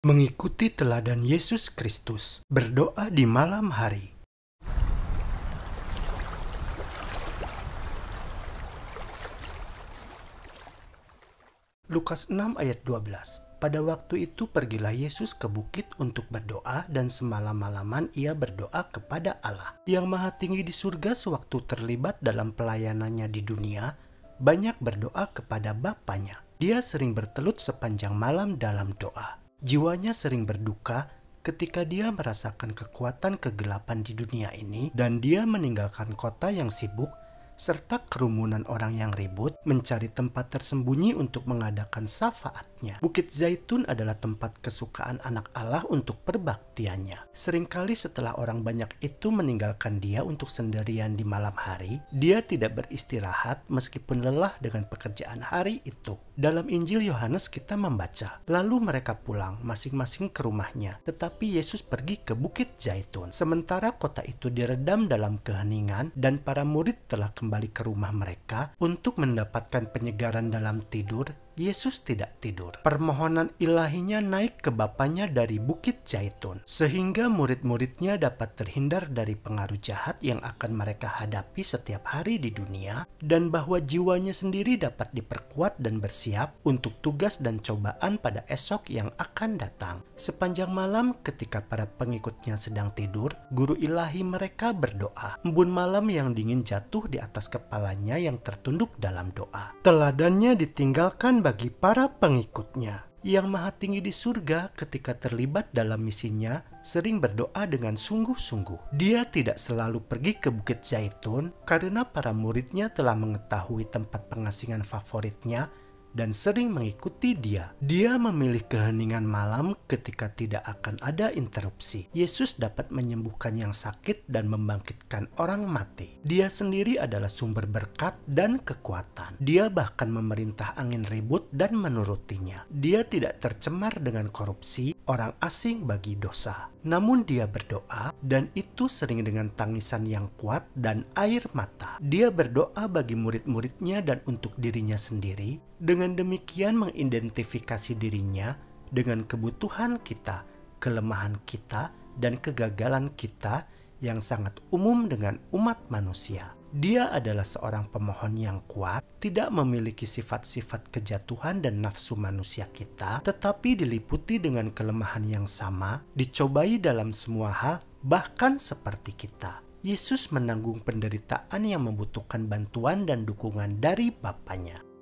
Mengikuti teladan Yesus Kristus, berdoa di malam hari. Lukas 6 ayat 12. Pada waktu itu pergilah Yesus ke bukit untuk berdoa, dan semalam-malaman ia berdoa kepada Allah. Yang Maha Tinggi di surga sewaktu terlibat dalam pelayanannya di dunia, banyak berdoa kepada Bapanya. Dia sering bertelut sepanjang malam dalam doa. Jiwanya sering berduka ketika dia merasakan kekuatan kegelapan di dunia ini, dan dia meninggalkan kota yang sibuk serta kerumunan orang yang ribut, mencari tempat tersembunyi untuk mengadakan syafaatnya. Bukit Zaitun adalah tempat kesukaan anak Allah untuk perbaktiannya. Seringkali setelah orang banyak itu meninggalkan dia untuk sendirian di malam hari, dia tidak beristirahat meskipun lelah dengan pekerjaan hari itu. Dalam Injil Yohanes kita membaca, lalu mereka pulang masing-masing ke rumahnya, tetapi Yesus pergi ke Bukit Zaitun. Sementara kota itu diredam dalam keheningan dan para murid telah kembali ke rumah mereka untuk mendapatkan penyegaran dalam tidur, Yesus tidak tidur. Permohonan ilahinya naik ke Bapanya dari Bukit Zaitun, sehingga murid-muridnya dapat terhindar dari pengaruh jahat yang akan mereka hadapi setiap hari di dunia, dan bahwa jiwanya sendiri dapat diperkuat dan bersiap untuk tugas dan cobaan pada esok yang akan datang. Sepanjang malam ketika para pengikutnya sedang tidur, guru ilahi mereka berdoa. Embun malam yang dingin jatuh di atas kepalanya yang tertunduk dalam doa. Teladannya ditinggalkan bagi para pengikutnya. Yang Maha Tinggi di surga ketika terlibat dalam misinya sering berdoa dengan sungguh-sungguh. Dia tidak selalu pergi ke Bukit Zaitun karena para muridnya telah mengetahui tempat pengasingan favoritnya dan sering mengikuti dia. Dia memilih keheningan malam ketika tidak akan ada interupsi. Yesus dapat menyembuhkan yang sakit dan membangkitkan orang mati. Dia sendiri adalah sumber berkat dan kekuatan. Dia bahkan memerintah angin ribut dan menurutinya. Dia tidak tercemar dengan korupsi, orang asing bagi dosa. Namun dia berdoa, dan itu sering dengan tangisan yang kuat dan air mata. Dia berdoa bagi murid-muridnya dan untuk dirinya sendiri, dengan demikian mengidentifikasi dirinya dengan kebutuhan kita, kelemahan kita, dan kegagalan kita yang sangat umum dengan umat manusia. Dia adalah seorang pemohon yang kuat, tidak memiliki sifat-sifat kejatuhan dan nafsu manusia kita, tetapi diliputi dengan kelemahan yang sama, dicobai dalam semua hal, bahkan seperti kita. Yesus menanggung penderitaan yang membutuhkan bantuan dan dukungan dari Bapanya.